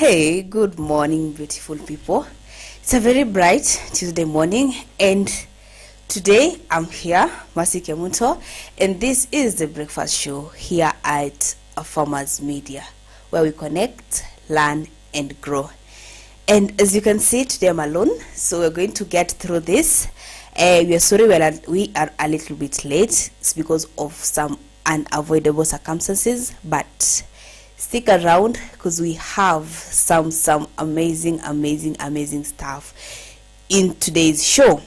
Hey, good morning, beautiful people. It's a very bright Tuesday morning, and today I'm here, Masi Kemunto, and this is the breakfast show here at AFarmers Media, where we connect, learn, and grow. And as you can see, today I'm alone, so we're going to get through this. We are sorry we are a little bit late. It's because of some unavoidable circumstances, but stick around because we have some amazing stuff in today's show.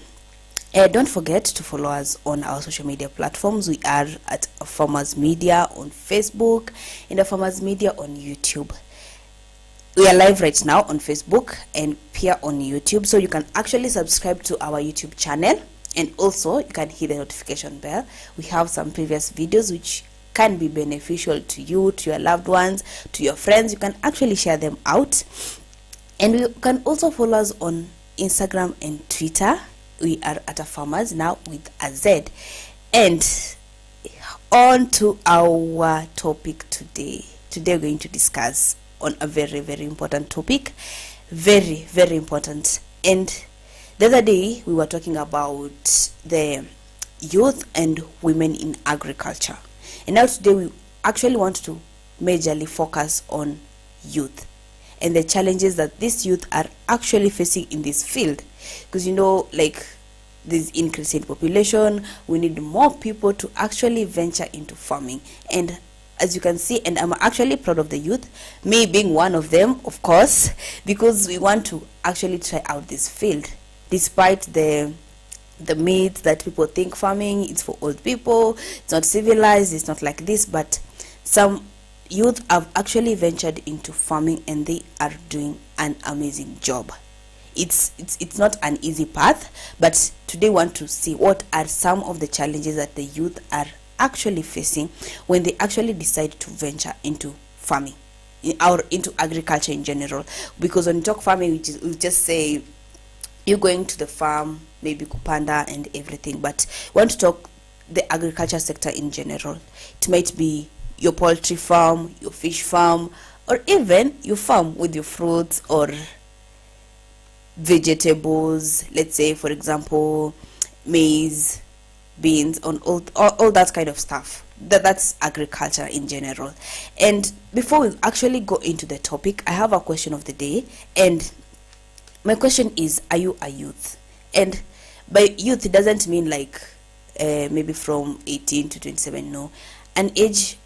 Don't forget to follow us on our social media platforms. We are at AFarmers Media on Facebook and AFarmers Media on YouTube. We are live right now on Facebook and here on YouTube, so you can actually subscribe to our YouTube channel, and also you can hit the notification bell. We have some previous videos which can be beneficial to you, to your loved ones, to your friends. You can actually share them out, and you can also follow us on Instagram and Twitter. We are at AFarmers now with a Z. And on to our topic today. Today we're going to discuss on a very important topic, very important. And the other day we were talking about the youth and women in agriculture. And now today we actually want to majorly focus on youth and the challenges that these youth are actually facing in this field. Because like this increase in population, we need more people to actually venture into farming. And as you can see, and I'm actually proud of the youth, me being one of them, of course, because we want to actually try out this field, despite the myth that people think farming is for old people, it's not civilized, it's not like this. But some youth have actually ventured into farming and they are doing an amazing job. It's not an easy path, but today we want to see what are some of the challenges that the youth are actually facing when they actually decide to venture into farming or into agriculture in general. Because when we talk farming, we just say you're going to the farm, maybe kupanda and everything, but we want to talk the agriculture sector in general. It might be your poultry farm, your fish farm, or even your farm with your fruits or vegetables. Let's say, for example, maize, beans, on all that kind of stuff. That's agriculture in general. And before we actually go into the topic, I have a question of the day, and my question is, are you a youth? And by youth, it doesn't mean like maybe from 18 to 27. No, an age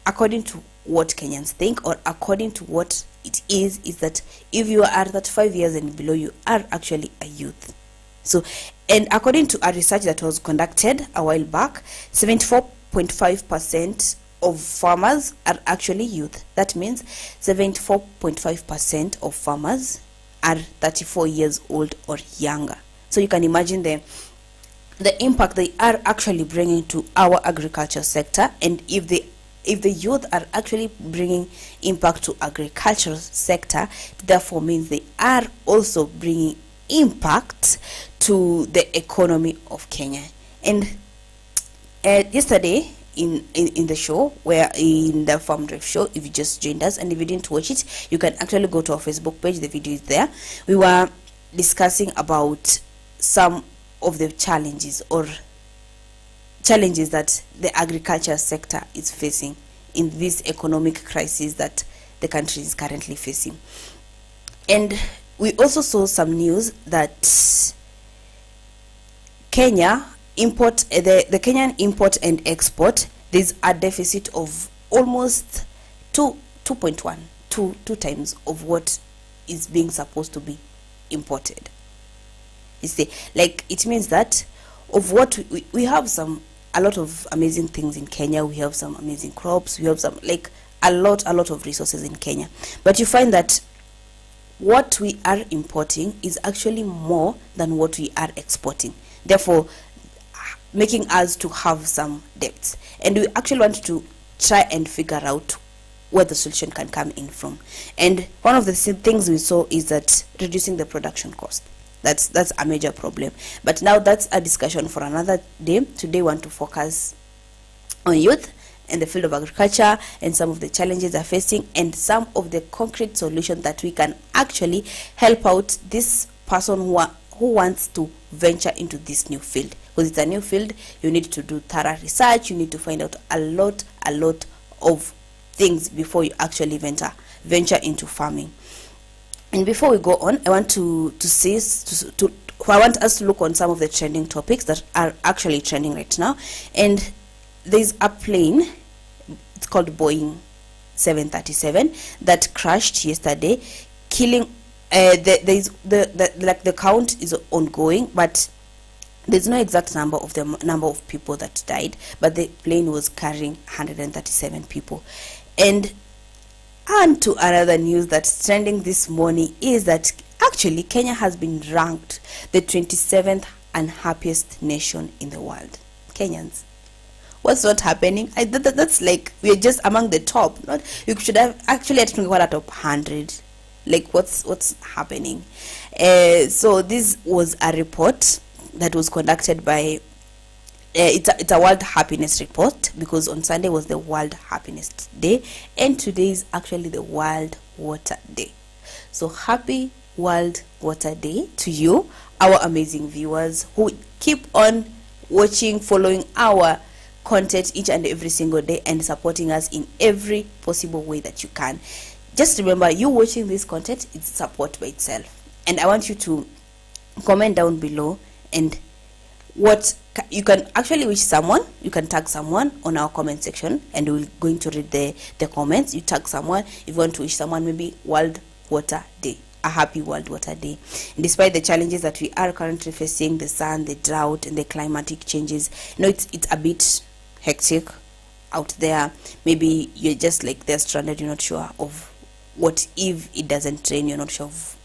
according to what Kenyans think, or according to what it is that if you are 35 years and below, you are actually a youth. So, and according to a research that was conducted a while back, 74.5% of farmers are actually youth. That means 74.5% of farmers are 34 years old or younger. So you can imagine the impact they are actually bringing to our agriculture sector. And if the youth are actually bringing impact to agriculture sector, therefore means they are also bringing impact to the economy of Kenya. And yesterday in the show, where in the Farm Drive show, if you just joined us and if you didn't watch it, you can actually go to our Facebook page. The video is there. We were discussing about some of the challenges that the agriculture sector is facing in this economic crisis that the country is currently facing. And we also saw some news that the Kenyan import and export, there's a deficit of almost 2.1, two times of what is being supposed to be imported. You see, like, it means that of what we have a lot of amazing things in Kenya. We have some amazing crops. We have some, like, a lot of resources in Kenya. But you find that what we are importing is actually more than what we are exporting, therefore making us to have some debts. And we actually want to try and figure out where the solution can come in from. And one of the things we saw is that reducing the production cost. That's a major problem. But now that's a discussion for another day. Today we want to focus on youth in the field of agriculture and some of the challenges they're facing and some of the concrete solutions that we can actually help out this person who wants to venture into this new field. Because it's a new field, you need to do thorough research, you need to find out a lot of things before you actually venture into farming. And before we go on, I want I want us to look on some of the trending topics that are actually trending right now. And there's a plane, it's called Boeing 737, that crashed yesterday, killing the count is ongoing, but there's no exact number of people that died, but the plane was carrying 137 people. And to another news that's trending this morning is that actually Kenya has been ranked the 27th unhappiest nation in the world. Kenyans, what's not happening? That's like we're just among the top. Not you should have actually at top 100. Like what's happening? So this was a report that was conducted by it's a World Happiness report, because on Sunday was the World Happiness Day and today is actually the World Water Day. So happy World Water Day to you, our amazing viewers who keep on watching, following our content each and every single day and supporting us in every possible way that you can. Just remember, you watching this content is support by itself. And I want you to comment down below and what you can actually wish someone. You can tag someone on our comment section and we're going to read the comments. You tag someone if you want to wish someone maybe World Water Day, a happy World Water Day. And despite the challenges that we are currently facing, the sun, the drought and the climatic changes, it's a bit hectic out there. Maybe you're just like they're stranded, you're not sure of what if it doesn't rain, you're not sure of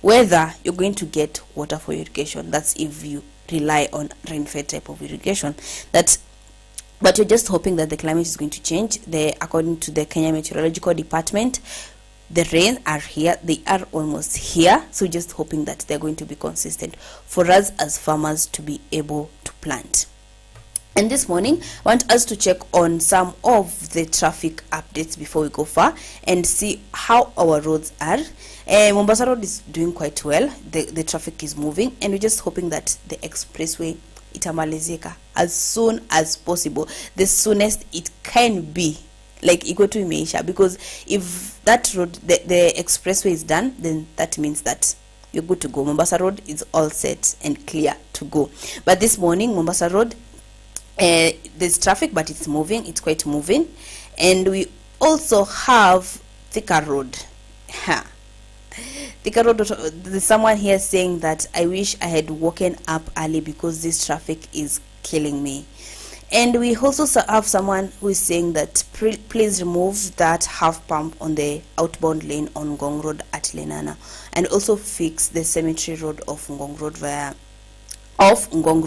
whether you're going to get water for irrigation. That's if you rely on rain-fed type of irrigation. But you're just hoping that the climate is going to change. According to the Kenya Meteorological Department, the rains are here, they are almost here, so just hoping that they're going to be consistent for us as farmers to be able to plant. And this morning, I want us to check on some of the traffic updates before we go far and see how our roads are. Mombasa Road is doing quite well. The traffic is moving, and we're just hoping that the expressway itamalizika as soon as possible, the soonest it can be, like equal to imeisha, because if that road, the expressway is done, then that means that you're good to go. Mombasa Road is all set and clear to go. But this morning, Mombasa Road, there's traffic, but it's moving, it's quite moving. And we also have Thika Road. Thika Road, there's someone here saying that I wish I had woken up early because this traffic is killing me. And we also have someone who is saying that please remove that half pump on the outbound lane on Ngong Road at Lenana, and also fix the cemetery road of Ngong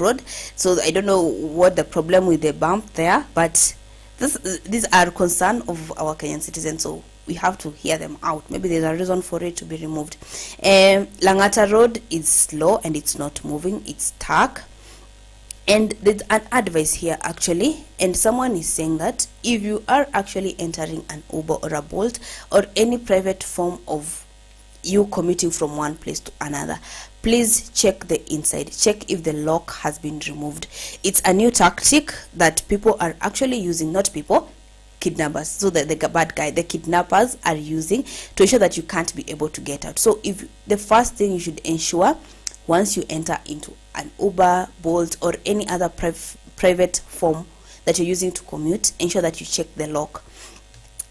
Road. So I don't know what the problem with the bump there, but these are concern of our Kenyan citizens, so we have to hear them out. Maybe there's a reason for it to be removed. Langata Road is slow and it's not moving, it's stuck. And there's an advice here actually, and someone is saying that if you are actually entering an Uber or a Bolt or any private form of you commuting from one place to another, please check the inside, check if the lock has been removed. It's a new tactic that people are actually using, not people, kidnappers. So that the kidnappers are using to ensure that you can't be able to get out. So if the first thing you should ensure once you enter into an Uber, Bolt or any other private form that you're using to commute, ensure that you check the lock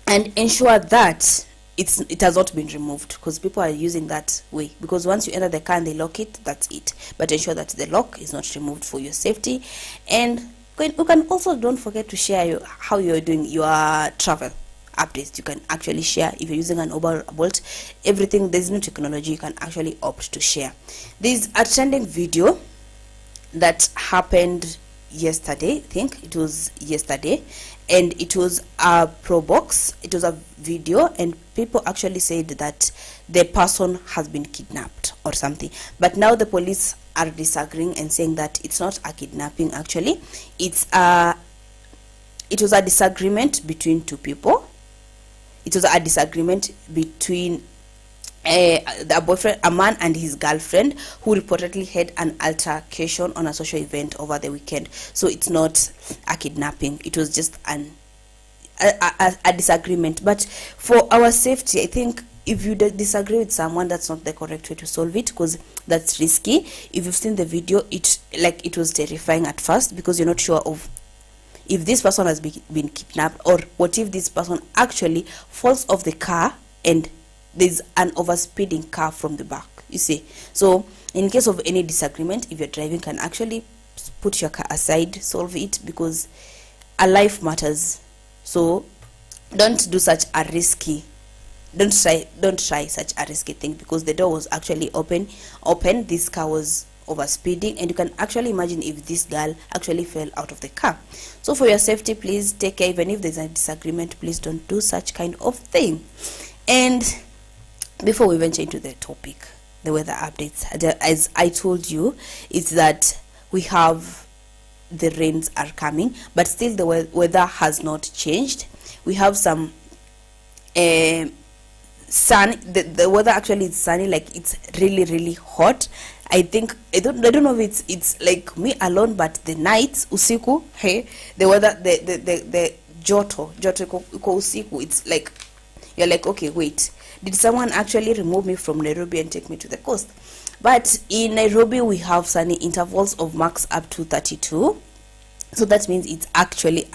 and ensure that it has not been removed, because people are using that way, because once you enter the car and they lock it, that's it. But ensure that the lock is not removed for your safety. And you can also, don't forget to share how you're doing your travel updates. You can actually share if you're using an Uber or Bolt, everything. There's new technology, you can actually opt to share. There's a trending video that happened yesterday, I think it was yesterday, and it was a pro box. It was a video, and people actually said that the person has been kidnapped or something, but now the police are disagreeing and saying that it's not a kidnapping, actually it's a it was a disagreement between two people. It was a disagreement between the boyfriend, a man and his girlfriend, who reportedly had an altercation on a social event over the weekend. So it's not a kidnapping, it was just a disagreement. But for our safety, I think if you disagree with someone, that's not the correct way to solve it, because that's risky. If you've seen the video, it was terrifying at first, because you're not sure of if this person has been kidnapped, or what if this person actually falls off the car and there's an overspeeding car from the back, you see. So in case of any disagreement, if you're driving, can actually put your car aside, solve it, because a life matters. So don't do such a risky, don't try such a risky thing, because the door was actually open, this car was overspeeding, and you can actually imagine if this girl actually fell out of the car. So for your safety, please take care. Even if there's a disagreement, please don't do such kind of thing. And before we venture into the topic, the weather updates, as I told you, is that we have the rains are coming, but still the weather has not changed. We have some sun. The weather actually is sunny, like it's really hot. I think I don't know if it's like me alone, but the nights, usiku, hey, the weather, the joto iko usiku, it's like you're like, okay, wait, did someone actually remove me from Nairobi and take me to the coast? But in Nairobi we have sunny intervals of max up to 32. So that means it's actually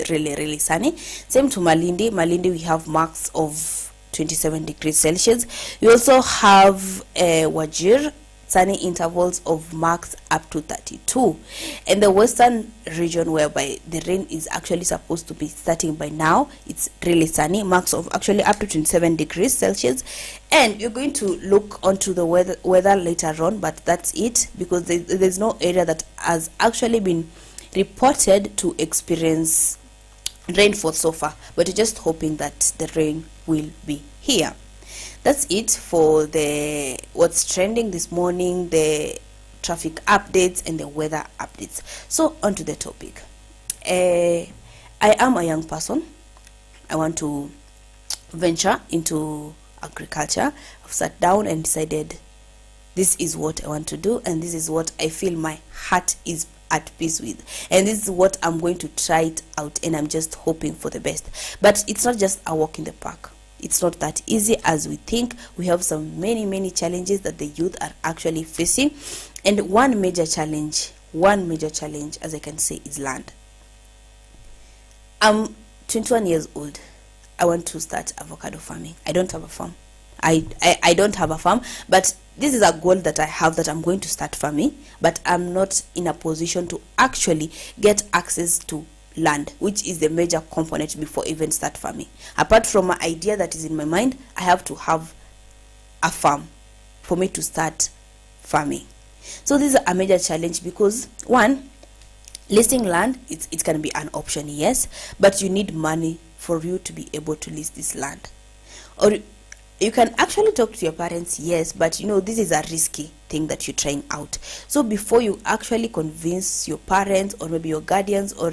really sunny. Same to Malindi we have max of 27 degrees Celsius. We also have Wajir, sunny intervals of max up to 32. And the western region, whereby the rain is actually supposed to be starting by now, it's really sunny, max of actually up to 27 degrees Celsius. And you're going to look onto the weather later on, but that's it, because there's no area that has actually been reported to experience rainfall so far, but we're just hoping that the rain will be here. That's it for the what's trending this morning, the traffic updates and the weather updates. So on to the topic. I am a young person. I want to venture into agriculture. I've sat down and decided this is what I want to do, and this is what I feel my heart is at peace with, and this is what I'm going to try it out, and I'm just hoping for the best. But it's not just a walk in the park. It's not that easy as we think. We have some many challenges that the youth are actually facing, and one major challenge, as I can say, is land. I'm 21 years old. I want to start avocado farming. I don't have a farm. I don't have a farm, but this is a goal that I have, that I'm going to start farming, but I'm not in a position to actually get access to land, which is the major component before even start farming. Apart from my idea that is in my mind, I have to have a farm for me to start farming. So this is a major challenge, because one, listing land, it can be an option, yes, but you need money for you to be able to list this land. Or you can actually talk to your parents, yes, but you know, this is a risky thing that you're trying out. So before you actually convince your parents, or maybe your guardians, or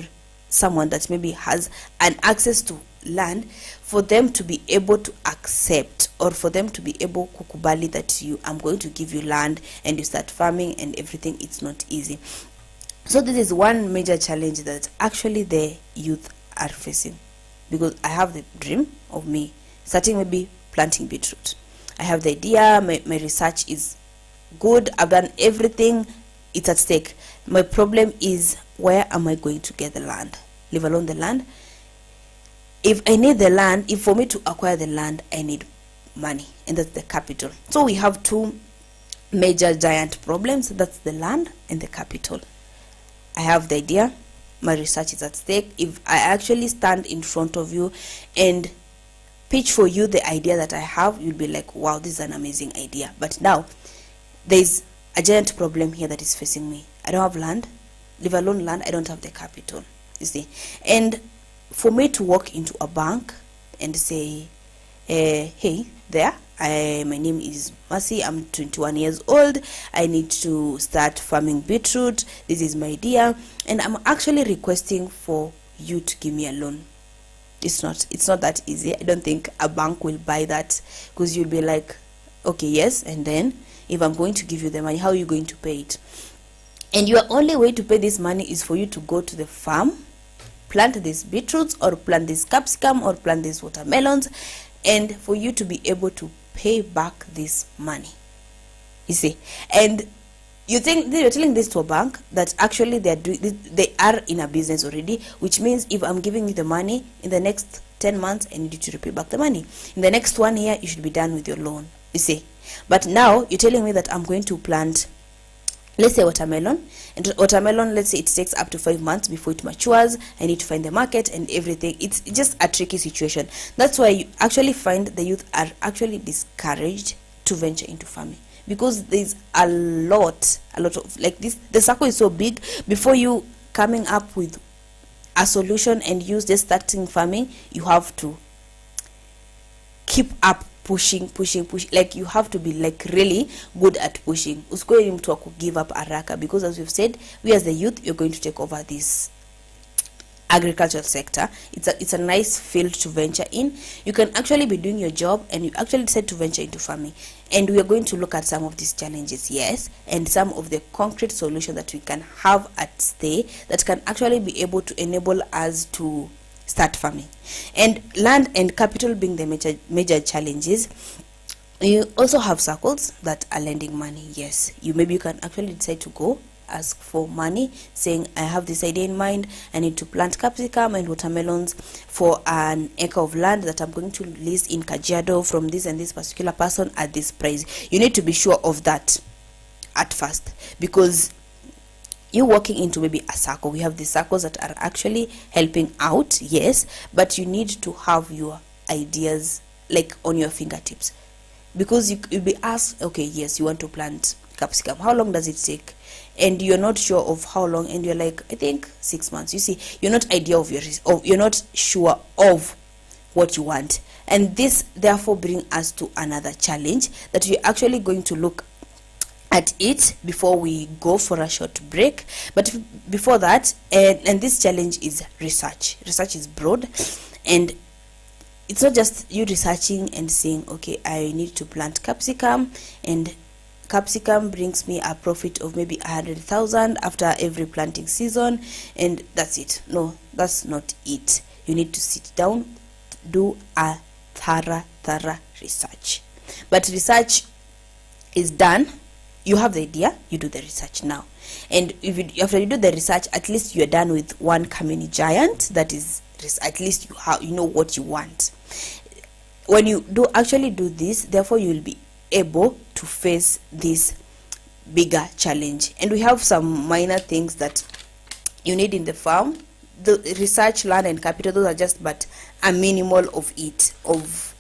someone that maybe has an access to land, for them to be able to accept, or for them to be able kukubali that I'm going to give you land and you start farming and everything, it's not easy. So this is one major challenge that actually the youth are facing, because I have the dream of me starting maybe planting beetroot. I have the idea, my research is good, I've done everything, it's at stake. My problem is, where am I going to get the land, leave alone the land? If I need the land, if for me to acquire the land, I need money, and that's the capital. So we have two major giant problems, that's the land and the capital. I have the idea, my research is at stake. If I actually stand in front of you and pitch for you the idea that I have, you'll be like, wow, this is an amazing idea. But now there's a giant problem here that is facing me. I don't have land, leave alone land, I don't have the capital, you see. And for me to walk into a bank and say, hey there, my name is Mercy, I'm 21 years old, I need to start farming beetroot, this is my idea, and I'm actually requesting for you to give me a loan. It's not that easy. I don't think a bank will buy that, because you'll be like, okay, yes, and then if I'm going to give you the money, how are you going to pay it? And your only way to pay this money is for you to go to the farm, plant these beetroots, or plant this capsicum, or plant these watermelons, and for you to be able to pay back this money. You see, and you think you're telling this to a bank that actually they are in a business already, which means if I'm giving you the money in the next 10 months, I need you to repay back the money. In the next 1 year, you should be done with your loan. You see, but now you're telling me that I'm going to plant, let's say, watermelon, and watermelon, let's say it takes up to 5 months before it matures. I need to find the market and everything. It's just a tricky situation. That's why you actually find the youth are actually discouraged to venture into farming, because there's a lot of like this. The circle is so big. Before you coming up with a solution and you just starting farming, you have to keep up pushing. Like you have to be like really good at pushing. Usikue mtu wa give up haraka, because as we've said, we as the youth, you're going to take over this agricultural sector. It's a nice field to venture in. You can actually be doing your job and you actually decide to venture into farming, and we are going to look at some of these challenges, yes, and some of the concrete solutions that we can have at stay that can actually be able to enable us to start farming. And land and capital being the major challenges, you also have circles that are lending money. Yes, you can actually decide to go ask for money, saying, I have this idea in mind, I need to plant capsicum and watermelons for an acre of land that I'm going to lease in Kajiado from this and this particular person at this price. You need to be sure of that at first, because you're walking into maybe a circle. We have these circles that are actually helping out, yes, but you need to have your ideas like on your fingertips, because you'll be asked, okay, yes, you want to plant capsicum, how long does it take? And you're not sure of how long, and you're like, I think 6 months. You see, you're not you're not sure of what you want. And this therefore brings us to another challenge that we're actually going to look at it before we go for a short break. But before that, and this challenge is research. Research is broad, and it's not just you researching and saying, okay, I need to plant capsicum, and capsicum brings me a profit of maybe 100,000 after every planting season, and that's it. No, that's not it. You need to sit down, do a thorough research. But research is done. You have the idea, you do the research now. And after you do the research, at least you're done with one community giant. That is, at least you know what you want. When you actually do this, therefore you will be able to face this bigger challenge. And we have some minor things that you need in the farm. The research, land, and capital, those are just but a minimal of it, of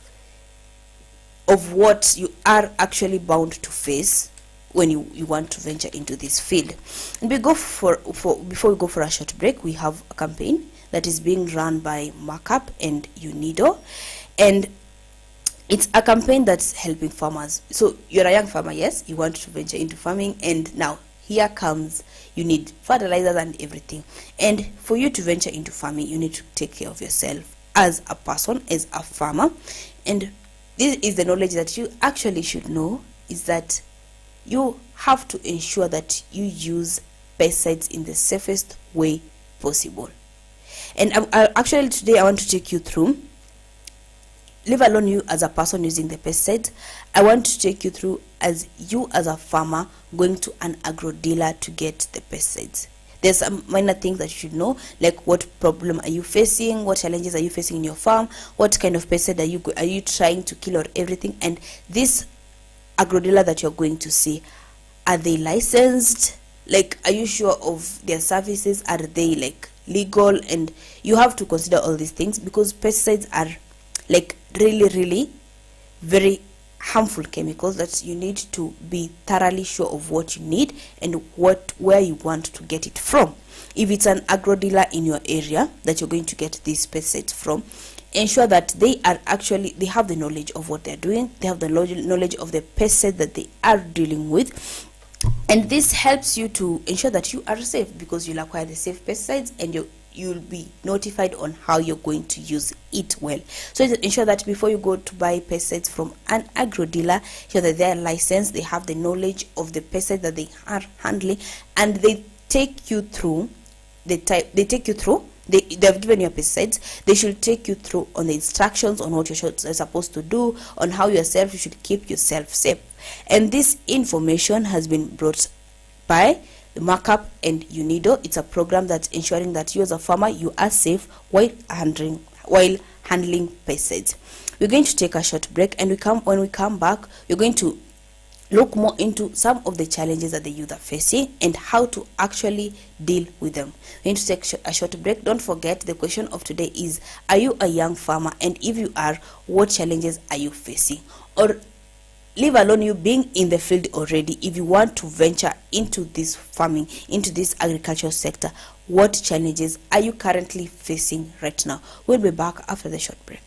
what you are actually bound to face when you want to venture into this field. And before we go for a short break, we have a campaign that is being run by Markup and UNIDO, and it's a campaign that's helping farmers. So you're a young farmer, yes, you want to venture into farming, and now here comes, you need fertilizers and everything. And for you to venture into farming, you need to take care of yourself as a person, as a farmer. And this is the knowledge that you actually should know, is that you have to ensure that you use pesticides in the safest way possible. And actually today I want to take you through, leave alone you as a person using the pesticides, I want to take you through as you as a farmer going to an agro dealer to get the pesticides. There's some minor things that you should know, like what problem are you facing, what challenges are you facing in your farm, what kind of pesticide are you trying to kill, or everything. And this agro dealer that you're going to see, are they licensed? Like, are you sure of their services? Are they like legal? And you have to consider all these things, because pesticides are like really very harmful chemicals that you need to be thoroughly sure of what you need and where you want to get it from. If it's an agro dealer in your area that you're going to get these pesticides from, ensure that they have the knowledge of what they're doing, they have the knowledge of the pesticide that they are dealing with. And this helps you to ensure that you are safe, because you'll acquire the safe pesticides and you'll be notified on how you're going to use it well. So ensure that before you go to buy pesticides from an agro dealer, ensure that they're licensed, they have the knowledge of the pesticide that they are handling, and they take you through they've given you pesticides. They should take you through on the instructions on what you're supposed to do, on how you should keep yourself safe. And this information has been brought by the Markup and UNIDO. It's a program that's ensuring that you as a farmer, you are safe while handling pesticides. We're going to take a short break, and when we come back, we're going to look more into some of the challenges that the youth are facing and how to actually deal with them. We're going to take a short break. Don't forget, the question of today is, are you a young farmer? And if you are, what challenges are you facing? Or leave alone you being in the field already, if you want to venture into this farming, into this agricultural sector, what challenges are you currently facing right now? We'll be back after the short break.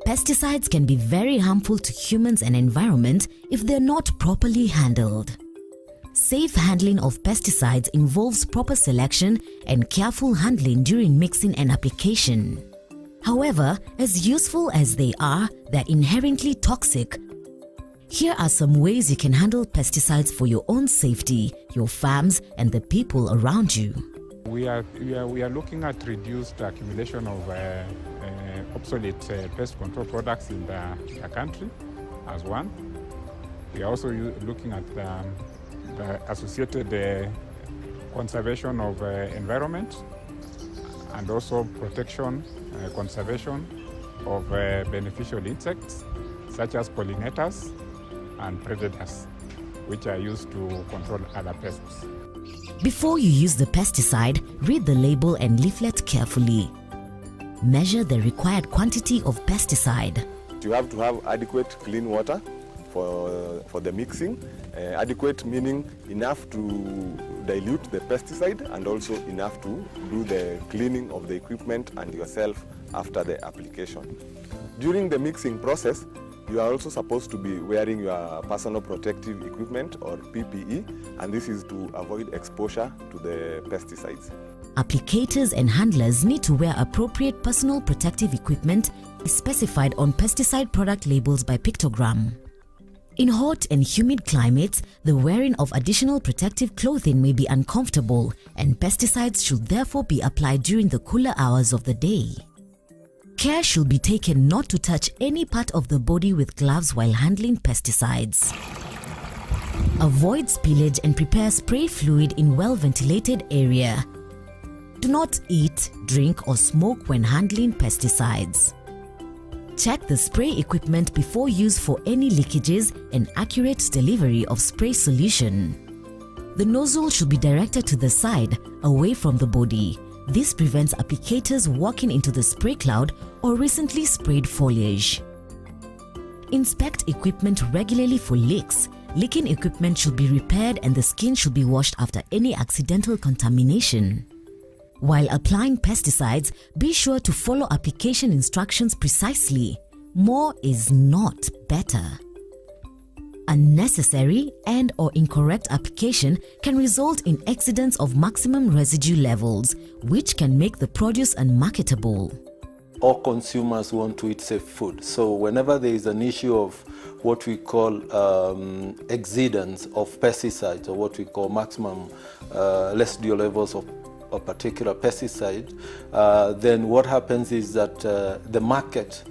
Pesticides can be very harmful to humans and environment if they're not properly handled. Safe handling of pesticides involves proper selection and careful handling during mixing and application. However, as useful as they are, they're inherently toxic. Here are some ways you can handle pesticides for your own safety, your farms, and the people around you. We are looking at reduced accumulation of obsolete pest control products in the country as one. We are also looking at the associated conservation of environment, and also protection, conservation of beneficial insects such as pollinators and predators, which are used to control other pests. Before you use the pesticide, read the label and leaflet carefully. Measure the required quantity of pesticide. You have to have adequate clean water for the mixing. Adequate meaning enough to dilute the pesticide and also enough to do the cleaning of the equipment and yourself after the application. During the mixing process, you are also supposed to be wearing your personal protective equipment or PPE, and this is to avoid exposure to the pesticides. Applicators and handlers need to wear appropriate personal protective equipment specified on pesticide product labels by pictogram. In hot and humid climates, the wearing of additional protective clothing may be uncomfortable, and pesticides should therefore be applied during the cooler hours of the day. Care should be taken not to touch any part of the body with gloves while handling pesticides. Avoid spillage and prepare spray fluid in well-ventilated area. Do not eat, drink or smoke when handling pesticides. Check the spray equipment before use for any leakages and accurate delivery of spray solution. The nozzle should be directed to the side, away from the body. This prevents applicators walking into the spray cloud or recently sprayed foliage. Inspect equipment regularly for leaks. Leaking equipment should be repaired and the skin should be washed after any accidental contamination. While applying pesticides, be sure to follow application instructions precisely. More is not better. Unnecessary and/or incorrect application can result in exceedance of maximum residue levels, which can make the produce unmarketable. All consumers want to eat safe food. So whenever there is an issue of what we call exceedance of pesticides, or what we call maximum residual levels of a particular pesticide, then what happens is that the market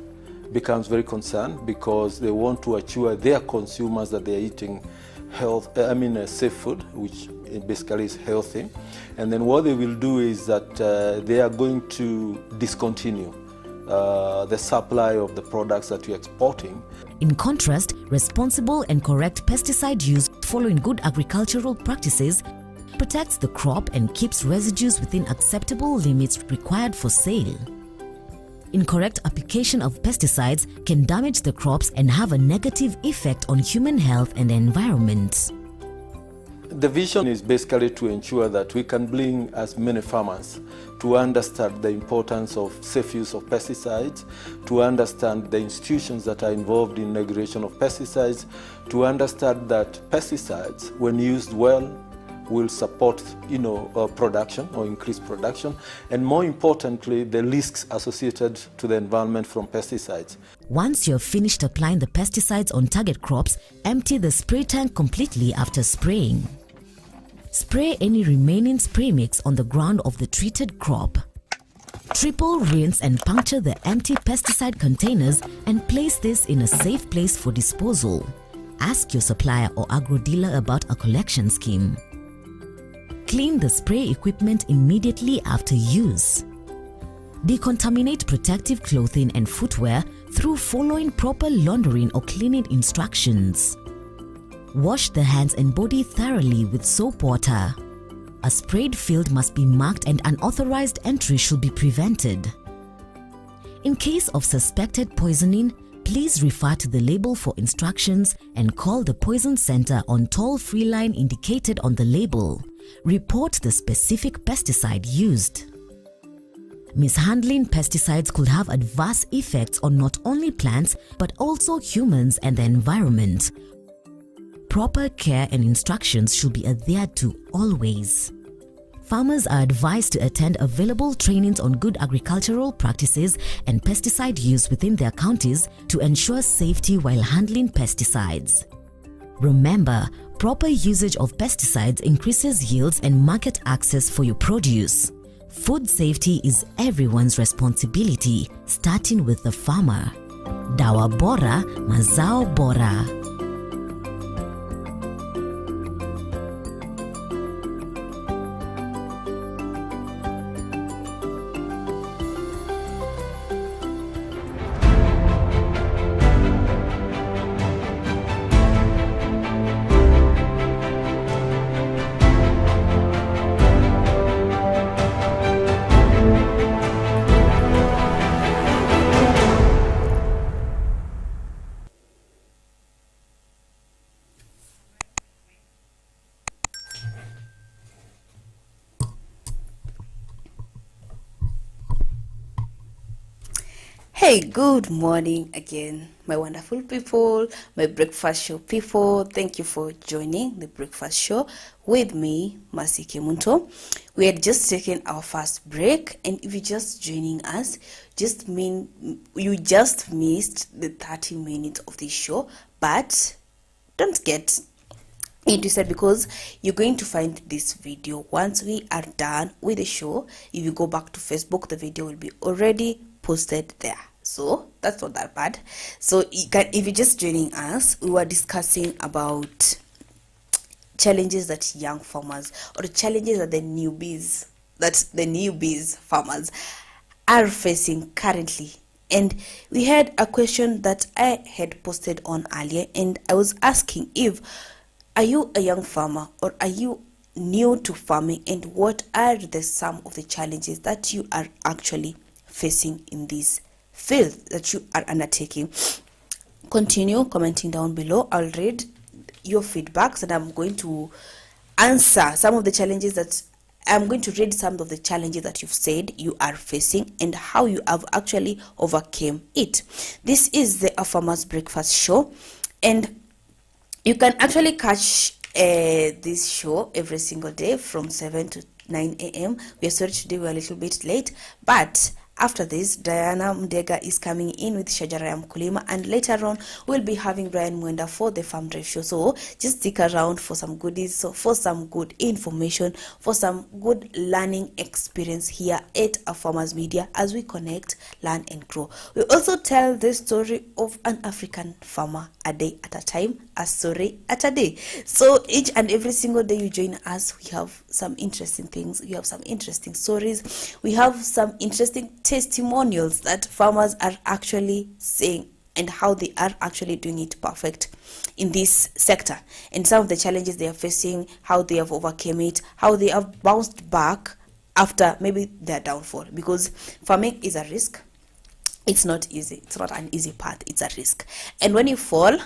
becomes very concerned, because they want to assure their consumers that they are eating safe food, which basically is healthy. And then what they will do is that they are going to discontinue the supply of the products that you're exporting. In contrast, responsible and correct pesticide use following good agricultural practices protects the crop and keeps residues within acceptable limits required for sale. Incorrect application of pesticides can damage the crops and have a negative effect on human health and the environment. The vision is basically to ensure that we can bring as many farmers to understand the importance of safe use of pesticides, to understand the institutions that are involved in regulation of pesticides, to understand that pesticides, when used well, will support production or increase production, and more importantly, the risks associated to the environment from pesticides. Once you're finished applying the pesticides on target crops, empty the spray tank completely after spraying. Spray any remaining spray mix on the ground of the treated crop. Triple rinse and puncture the empty pesticide containers and place this in a safe place for disposal. Ask your supplier or agro dealer about a collection scheme. Clean the spray equipment immediately after use. Decontaminate protective clothing and footwear through following proper laundering or cleaning instructions. Wash the hands and body thoroughly with soap water. A sprayed field must be marked and unauthorized entry should be prevented. In case of suspected poisoning, please refer to the label for instructions and call the poison center on toll-free line indicated on the label. Report the specific pesticide used. Mishandling pesticides could have adverse effects on not only plants but also humans and the environment. Proper care and instructions should be adhered to always. Farmers are advised to attend available trainings on good agricultural practices and pesticide use within their counties to ensure safety while handling pesticides. Remember, proper usage of pesticides increases yields and market access for your produce. Food safety is everyone's responsibility, starting with the farmer. Dawa bora, mazao bora. Hey, good morning again, my wonderful people, my breakfast show people. Thank you for joining the breakfast show with me, Mercy Kemunto. We had just taken our first break, and if you're just joining us, you just missed the 30 minutes of the show, but don't get interested because you're going to find this video once we are done with the show. If you go back to Facebook, the video will be already posted there. So that's not that bad. So if you're just joining us, we were discussing about challenges that young farmers, or the challenges that the newbies farmers are facing currently. And we had a question that I had posted on earlier, and I was asking, if are you a young farmer or are you new to farming, and what are some of the challenges that you are actually facing in this field that you are undertaking? Continue commenting down below. I'll read your feedbacks, and I'm going to answer some of the challenges that I'm going to read some of the challenges that you've said you are facing and how you have actually overcame it. This is the AFarmers Breakfast Show, and you can actually catch this show every single day from 7 to 9 a.m. We are sorry today we're a little bit late, but after this, Diana Mdega is coming in with Shajara ya Mkulima, and later on we'll be having Brian Mwenda for the Farm Drive Show. So just stick around for some goodies, so for some good information, for some good learning experience here at AFarmers Media as we connect, learn and grow. We also tell the story of an African farmer a day at a time, a story at a day. So each and every single day you join us, we have some interesting things, we have some interesting stories, we have some interesting testimonials that farmers are actually saying and how they are actually doing it perfect in this sector, and some of the challenges they are facing, how they have overcome it, how they have bounced back after maybe their downfall, because farming is a risk. It's not easy. It's not an easy path. It's a risk. And when you fall,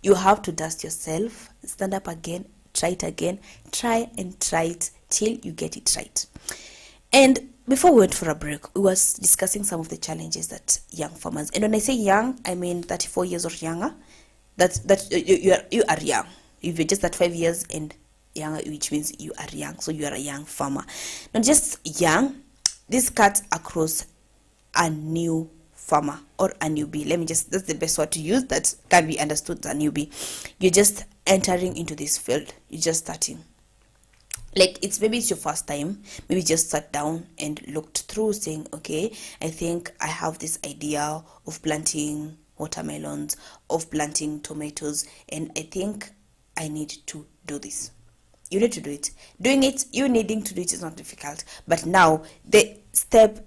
you have to dust yourself, stand up again, try it again, try it till you get it right. And before we went for a break, we was discussing some of the challenges that young farmers, and when I say young, I mean 34 years or younger, that you are young. If you're just at 5 years and younger, which means you are young, so you are a young farmer. Not just young, this cuts across a new farmer or a newbie. That's the best word to use that can be understood as a newbie. You're just entering into this field, you're just starting. Like maybe it's your first time, maybe just sat down and looked through saying, okay, I think I have this idea of planting watermelons, of planting tomatoes, and I think I need to do this. You need to do it. You needing to do it is not difficult, but now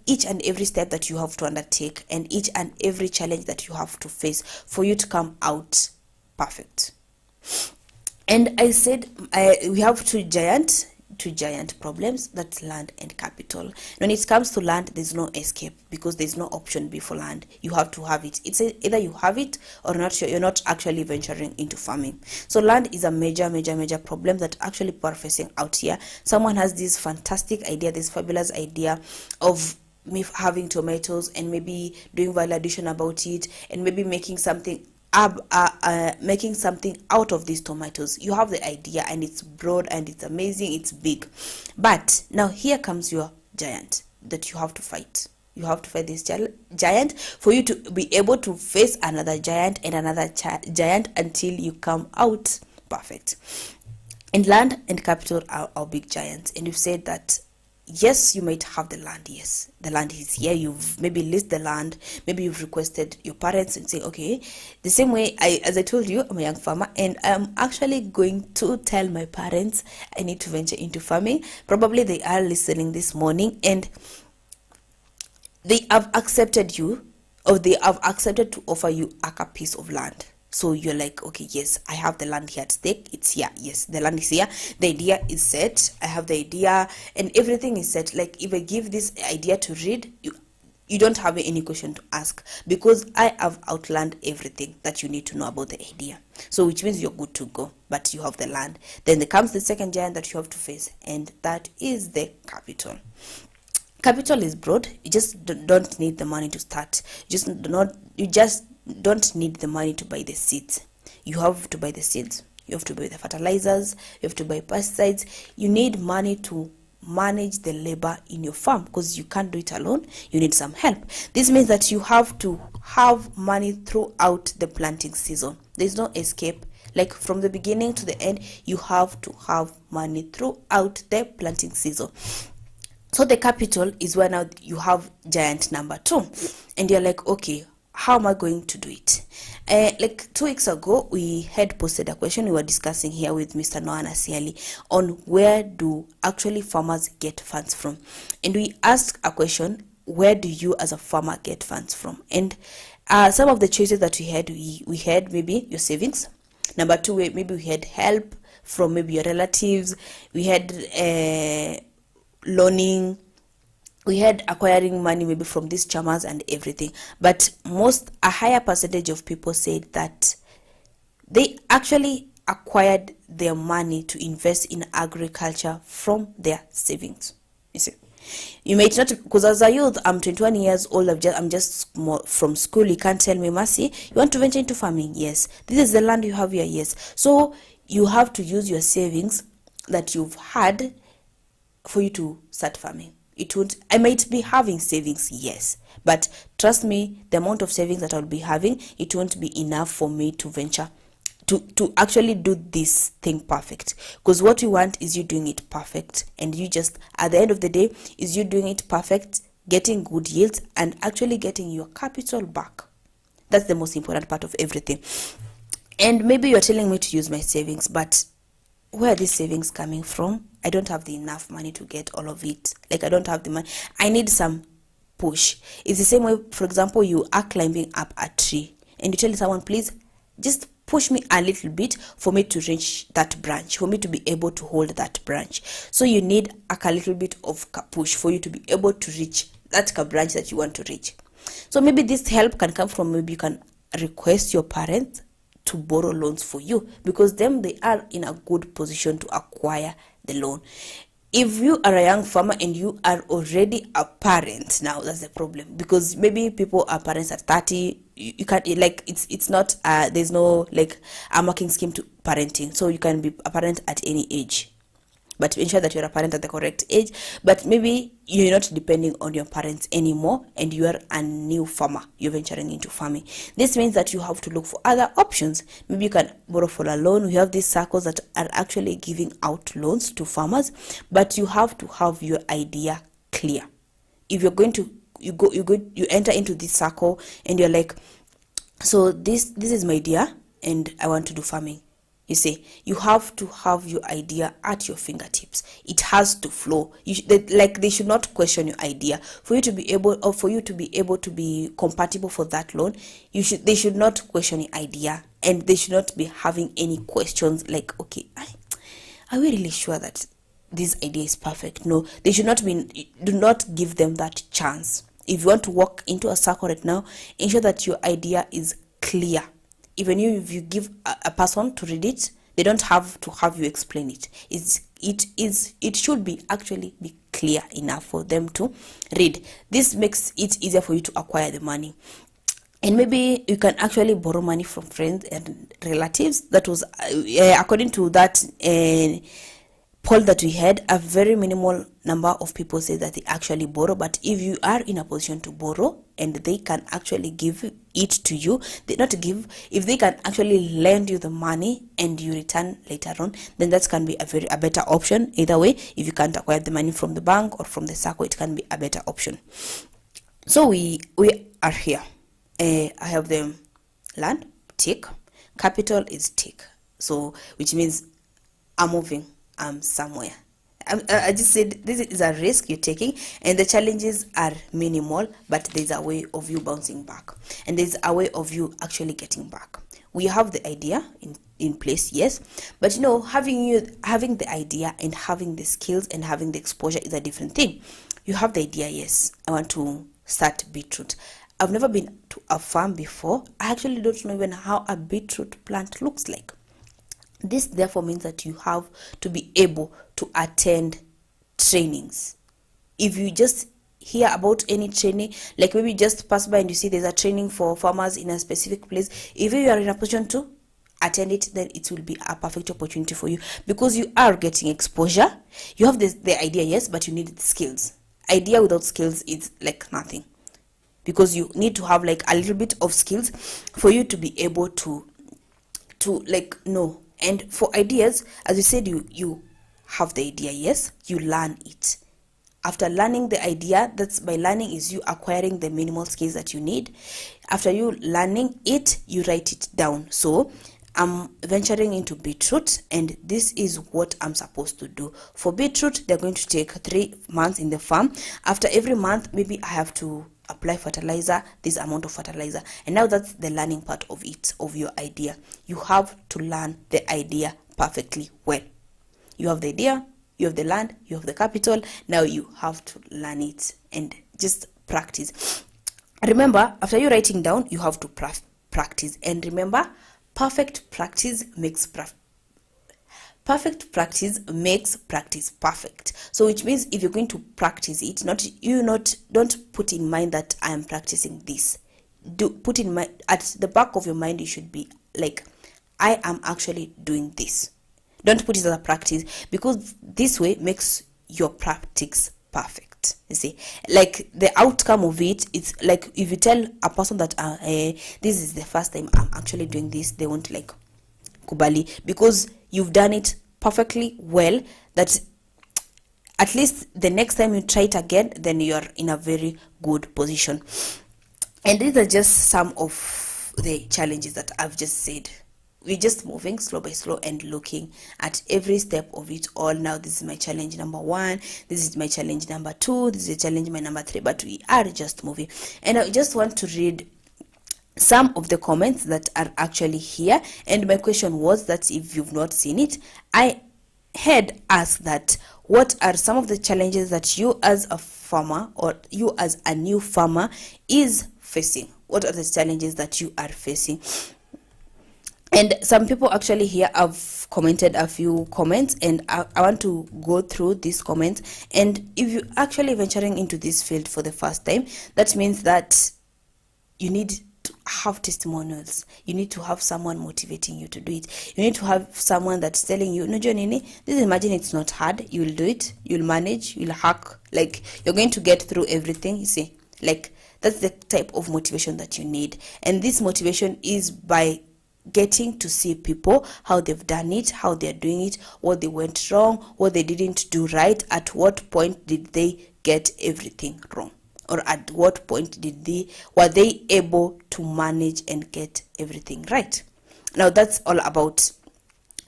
each and every step that you have to undertake, and each and every challenge that you have to face for you to come out perfect. And I said we have two giant problems, that's land and capital. When it comes to land, there's no escape, because there's no option before land. You have to have it. It's either you have it or not. You're not actually venturing into farming. So land is a major problem that actually people are facing out here. Someone has this fantastic idea, this fabulous idea of me having tomatoes and maybe doing value addition about it, and maybe making something out of these tomatoes. You have the idea, and it's broad and it's amazing, it's big, but now here comes your giant that you have to fight. You have to fight this giant for you to be able to face another giant and another giant until you come out perfect. And land and capital are our big giants, and you've said that yes, you might have the land. Yes, the land is here. You've maybe leased the land. Maybe you've requested your parents and say, okay, the same way as I told you, I'm a young farmer, and I'm actually going to tell my parents I need to venture into farming. Probably they are listening this morning, and they have accepted you, or they have accepted to offer you a piece of land. So you're like, okay, yes, I have the land here at stake. It's here. Yes, the land is here. The idea is set. I have the idea and everything is set. Like if I give this idea to read, you don't have any question to ask, because I have outlined everything that you need to know about the idea. So which means you're good to go, but you have the land. Then there comes the second giant that you have to face, and that is the capital. Capital is broad. You just don't need the money to start. You just don't need the money to buy the seeds. You have to buy the seeds. You have to buy the fertilizers. You have to buy pesticides. You need money to manage the labor in your farm, because you can't do it alone. You need some help. This means that you have to have money throughout the planting season. There's no escape. Like from the beginning to the end, you have to have money throughout the planting season. So the capital is where now you have giant number 2, and you're like, okay, how am I going to do it? Like 2 weeks ago, we had posted a question we were discussing here with Mr. Noah Nasiali on where do actually farmers get funds from. And we asked a question, where do you as a farmer get funds from? And some of the choices that we had maybe your savings. Number 2, maybe we had help from maybe your relatives. We had loaning. We had acquiring money maybe from these chamas and everything. But a higher percentage of people said that they actually acquired their money to invest in agriculture from their savings. You see, you might not, because as a youth, I'm 21 years old, I'm just from school. You can't tell me, Mercy, you want to venture into farming? Yes. This is the land you have here? Yes. So you have to use your savings that you've had for you to start farming. I might be having savings, yes, but trust me, the amount of savings that I'll be having, it won't be enough for me to venture to actually do this thing perfect. Because what we want is you doing it perfect, and you just, at the end of the day, is you doing it perfect, getting good yields, and actually getting your capital back. That's the most important part of everything. And maybe you're telling me to use my savings, but where are these savings coming from? I don't have the enough money to get all of it. Like, I don't have the money. I need some push. It's the same way, for example, you are climbing up a tree and you tell someone, please just push me a little bit for me to reach that branch, for me to be able to hold that branch. So you need a little bit of push for you to be able to reach that branch that you want to reach. So maybe this help can come from, maybe you can request your parents to borrow loans for you, because then they are in a good position to acquire the loan. If you are a young farmer and you are already a parent, now that's the problem, because maybe people are parents at 30. You can't, like, it's not there's no like a marking scheme to parenting, so you can be a parent at any age, but ensure that you're a parent at the correct age. But maybe you're not depending on your parents anymore and you are a new farmer, you're venturing into farming. This means that you have to look for other options. Maybe you can borrow for a loan. We have these circles that are actually giving out loans to farmers, but you have to have your idea clear. If you're going to you enter into this circle and you're like, so this is my idea and I want to do farming. You see, you have to have your idea at your fingertips. It has to flow. They should not question your idea. For you to be able, or for you to be able to be compatible for that loan, they should not question your idea, and they should not be having any questions like, okay, are we really sure that this idea is perfect? No, they should not be. Do not give them that chance. If you want to walk into a circle right now, ensure that your idea is clear. Even if you give a person to read it, they don't have to have you explain it. It should be actually be clear enough for them to read. This makes it easier for you to acquire the money. And maybe you can actually borrow money from friends and relatives. That was according to that poll that we had, a very minimal number of people say that they actually borrow. But if you are in a position to borrow and they can actually give it to you, if they can actually lend you the money and you return later on, then that can be a better option. Either way, if you can't acquire the money from the bank or from the circle, it can be a better option. So we are here. I have the land, tick. Capital is tick. So which means I'm moving. Somewhere. I just said this is a risk you're taking, and the challenges are minimal, but there's a way of you bouncing back, and there's a way of you actually getting back. We have the idea in place, yes, but having the idea and having the skills and having the exposure is a different thing. You have the idea, yes, I want to start beetroot. I've never been to a farm before. I actually don't know even how a beetroot plant looks like. This therefore means that you have to be able to attend trainings. If you just hear about any training, like maybe just pass by and you see there's a training for farmers in a specific place, if you are in a position to attend it, then it will be a perfect opportunity for you, because you are getting exposure. You have the idea, yes, but you need the skills. Idea without skills is like nothing, because you need to have like a little bit of skills for you to be able to like know. And for ideas, as you said, you have the idea, yes, you learn it. after learning the idea, that's by learning is you acquiring the minimal skills that you need. After you learning it, you write it down. So I'm venturing into beetroot, and this is what I'm supposed to do. For beetroot, they're going to take 3 months in the farm. After every month, maybe I have to apply fertilizer, this amount of fertilizer. And now that's the learning part of it, of your idea. You have to learn the idea perfectly well. You have the idea, you have the land, you have the capital. Now you have to learn it and just practice. Remember, after you're writing down, you have to practice. And remember, perfect practice makes practice perfect. So which means if you're going to practice it, don't put in mind that I am practicing this. Put in mind, at the back of your mind, you should be like, I am actually doing this. Don't put it as a practice, because this way makes your practice perfect. You see, like the outcome of it, it's like if you tell a person that this is the first time I'm actually doing this, they won't like kubali, because you've done it perfectly well, that at least the next time you try it again, then you're in a very good position. And these are just some of the challenges that I've just said. We're just moving slow by slow and looking at every step of it all. Now this is my challenge number 1, this is my challenge number 2, this is challenge my number 3, but we are just moving. And I just want to read some of the comments that are actually here. And my question was that if you've not seen it, I had asked that what are some of the challenges that you as a farmer or you as a new farmer is facing? What are the challenges that you are facing? And some people actually here have commented a few comments, and I want to go through these comments. And if you're actually venturing into this field for the first time, that means that you need to have testimonials. You need to have someone motivating you to do it. You need to have someone that's telling you, no, Johnny, this, imagine it's not hard. You will do it. You'll manage. You'll hack. Like, you're going to get through everything. You see, like, that's the type of motivation that you need. And this motivation is by getting to see people, how they've done it, how they're doing it, what they went wrong, what they didn't do right, at what point did they get everything wrong, or at what point were they able to manage and get everything right. Now that's all about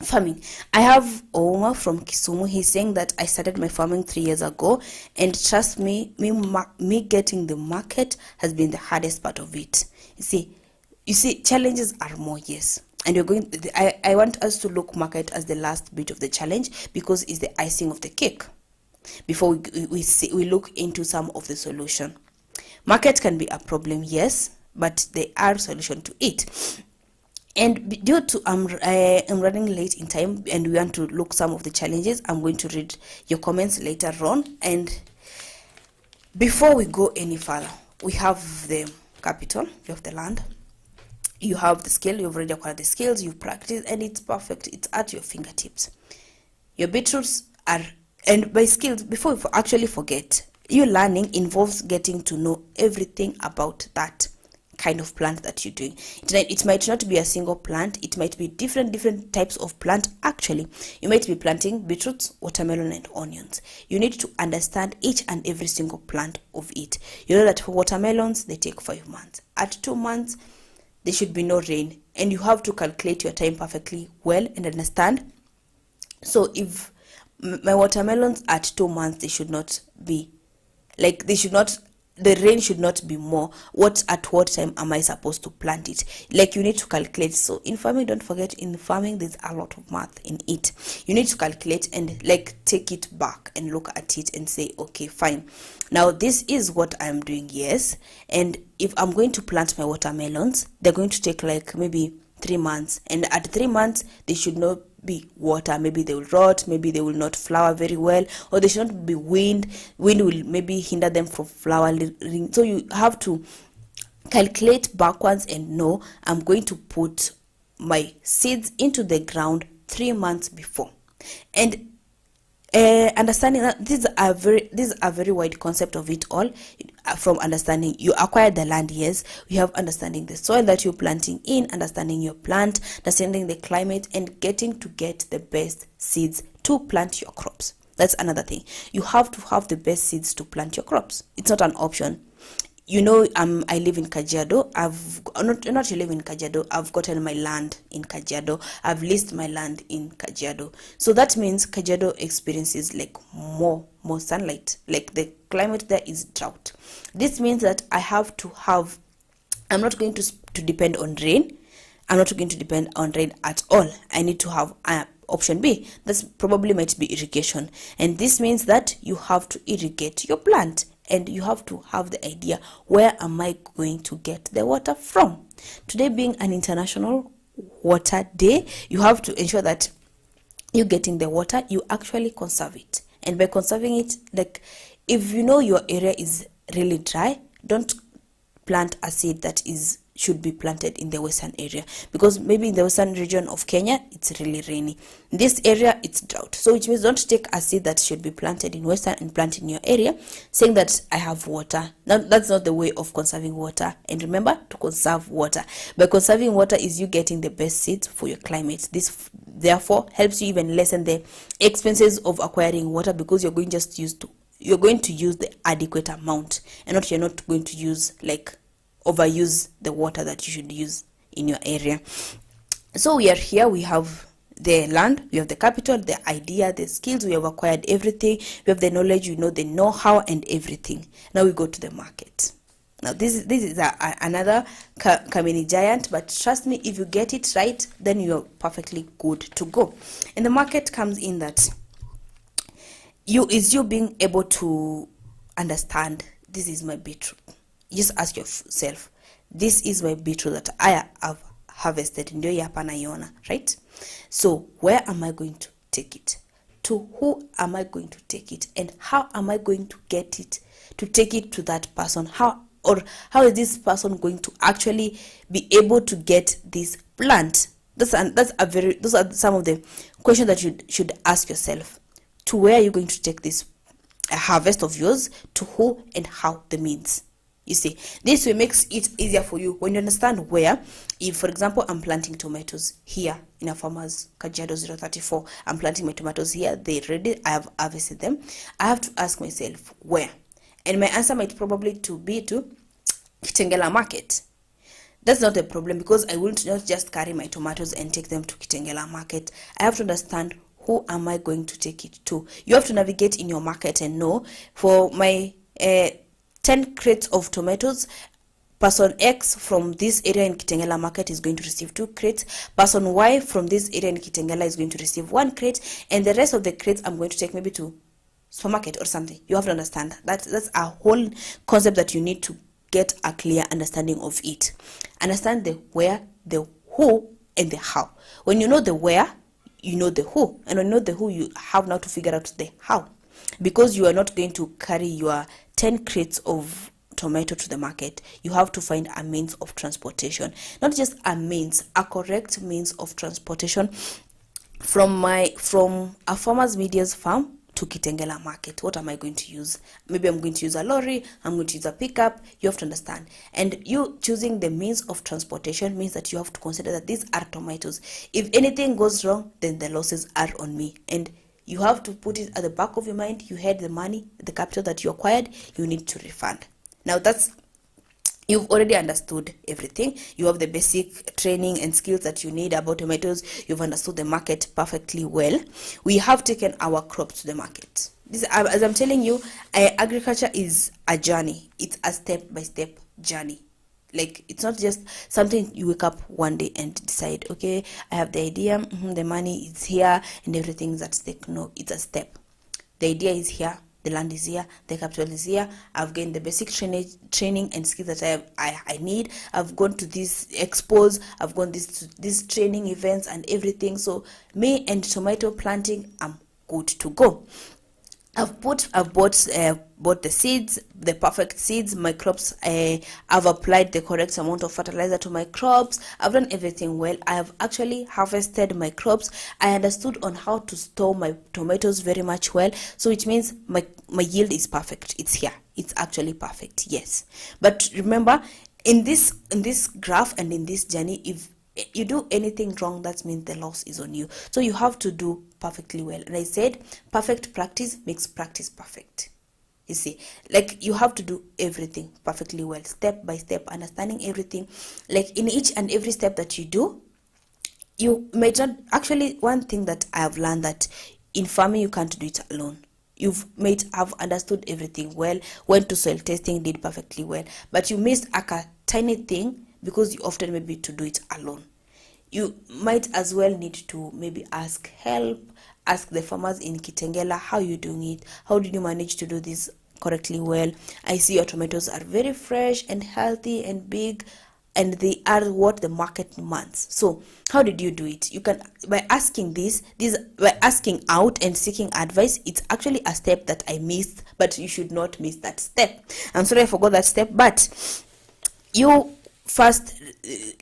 farming. I have Oma from Kisumu. He's saying that I started my farming 3 years ago, and trust me, me getting the market has been the hardest part of it. You see, challenges are more, yes. And I want us to look market as the last bit of the challenge, because it's the icing of the cake before we look into some of the solution. Market can be a problem, yes, but there are solutions to it. And due to I'm running late in time and we want to look some of the challenges, I'm going to read your comments later on. And before we go any further, we have the capital, you have the land, you have the skill, you've already acquired the skills, you've practiced, and it's perfect. It's at your fingertips. Your beetroots are, and by skills, before you actually forget, your learning involves getting to know everything about that kind of plant that you're doing. It might not be a single plant, it might be different types of plant. Actually, you might be planting beetroots, watermelon, and onions. You need to understand each and every single plant of it. You know that for watermelons, they take 5 months. At 2 months, there should be no rain, and you have to calculate your time perfectly well and understand. So if my watermelons at 2 months, they should not be like, the rain should not be more. At what time am I supposed to plant it? Like, you need to calculate. So in farming, don't forget, in farming there's a lot of math in it. You need to calculate and like take it back and look at it and say, okay, fine, now this is what I'm doing, yes. And if I'm going to plant my watermelons, they're going to take like maybe 3 months, and at 3 months they should not be water. Maybe they will rot, maybe they will not flower very well, or they should not be wind will maybe hinder them from flowering. So you have to calculate backwards and know, I'm going to put my seeds into the ground 3 months before. And understanding that this is a very wide concept of it all. From understanding, you acquire the land, yes, we have understanding the soil that you're planting in, understanding your plant, understanding the climate, and getting to get the best seeds to plant your crops. That's another thing. You have to have the best seeds to plant your crops. It's not an option. You know, I live in Kajiado. Not live in Kajiado. I've gotten my land in Kajiado. I've leased my land in Kajiado. So that means Kajiado experiences like more sunlight. Like the climate there is drought. This means that I have to have. I'm not going to depend on rain. I'm not going to depend on rain at all. I need to have option B. That's probably might be irrigation, and this means that you have to irrigate your plant. And you have to have the idea, where am I going to get the water from? Today being an International Water Day, you have to ensure that you're getting the water, you actually conserve it. And by conserving it, like if you know your area is really dry, don't plant a seed that should be planted in the western area, because maybe in the western region of Kenya it's really rainy. In this area it's drought, so which means don't take a seed that should be planted in western and plant in your area saying that I have water. Now that's not the way of conserving water. And remember to conserve water. By conserving water is you getting the best seeds for your climate. This therefore helps you even lessen the expenses of acquiring water, because you're going to use the adequate amount, and you're not going to use like overuse the water that you should use in your area. So we are here, we have the land, we have the capital, the idea, the skills, we have acquired everything, we have the knowledge, you know, the know-how and everything. Now we go to the market. Now this is another Kamini giant, but trust me, if you get it right, then you're perfectly good to go. And the market comes in that you being able to understand, this is my beetroot. Just ask yourself, this is my beetroot that I have harvested, ndio hapa naiona, right? So where am I going to take it? To who am I going to take it? And how am I going to get it, to take it to that person? How is this person going to actually be able to get this plant? Those are some of the questions that you should ask yourself. To where are you going to take this harvest of yours? To who and how, the means. You see, this way makes it easier for you when you understand where. If, for example, I'm planting tomatoes here in AFarmers Kajiado 034, I'm planting my tomatoes here, they're ready, I have harvested them. I have to ask myself where. And my answer might probably be to Kitengela Market. That's not a problem, because I will not just carry my tomatoes and take them to Kitengela Market. I have to understand, who am I going to take it to? You have to navigate in your market and know, for my 10 crates of tomatoes, person X from this area in Kitengela Market is going to receive 2 crates. Person Y from this area in Kitengela is going to receive 1 crate. And the rest of the crates I'm going to take maybe to supermarket or something. You have to understand that. That's a whole concept that you need to get a clear understanding of it. Understand the where, the who, and the how. When you know the where, you know the who. And when you know the who, you have now to figure out the how. Because you are not going to carry your 10 crates of tomato to the market, you have to find a means of transportation. Not just a means, a correct means of transportation from a farmer's media's farm to Kitengela Market. What am I going to use? Maybe I'm going to use a lorry, I'm going to use a pickup. You have to understand. And you choosing the means of transportation means that you have to consider that these are tomatoes. If anything goes wrong, then the losses are on me. And you have to put it at the back of your mind. You had the money, the capital that you acquired, you need to refund. Now you've already understood everything. You have the basic training and skills that you need about tomatoes. You've understood the market perfectly well. We have taken our crops to the market. This, as I'm telling you, agriculture is a journey. It's a step-by-step journey. Like, it's not just something you wake up one day and decide, okay, I have the idea, the money is here, and everything's at stake. No, it's a step. The idea is here, the land is here, the capital is here. I've gained the basic training and skills that I need. I've gone to these expos, I've gone to these training events and everything. So me and tomato planting, I'm good to go. I've bought the seeds, the perfect seeds. My crops, I've applied the correct amount of fertilizer to my crops. I've done everything well. I have actually harvested my crops. I understood on how to store my tomatoes very much well. So which means my yield is perfect. It's here. It's actually perfect. Yes. But remember, in this graph and in this journey, if you do anything wrong, that means the loss is on you. So you have to do perfectly well. And I said perfect practice makes practice perfect. You see, like you have to do everything perfectly well, step by step, understanding everything. Like in each and every step that you do, you may not, actually one thing that I have learned, that in farming you can't do it alone. You've made have understood everything well, went to soil testing, did perfectly well, but you missed a tiny thing because you often maybe to do it alone. You might as well need to maybe ask help, ask the farmers in Kitengela, how you doing it, how did you manage to do this correctly well. I see your tomatoes are very fresh and healthy and big, and they are what the market demands. So how did you do it? You can, by asking by asking out and seeking advice. It's actually a step that I missed, but you should not miss that step. I'm sorry I forgot that step, but you first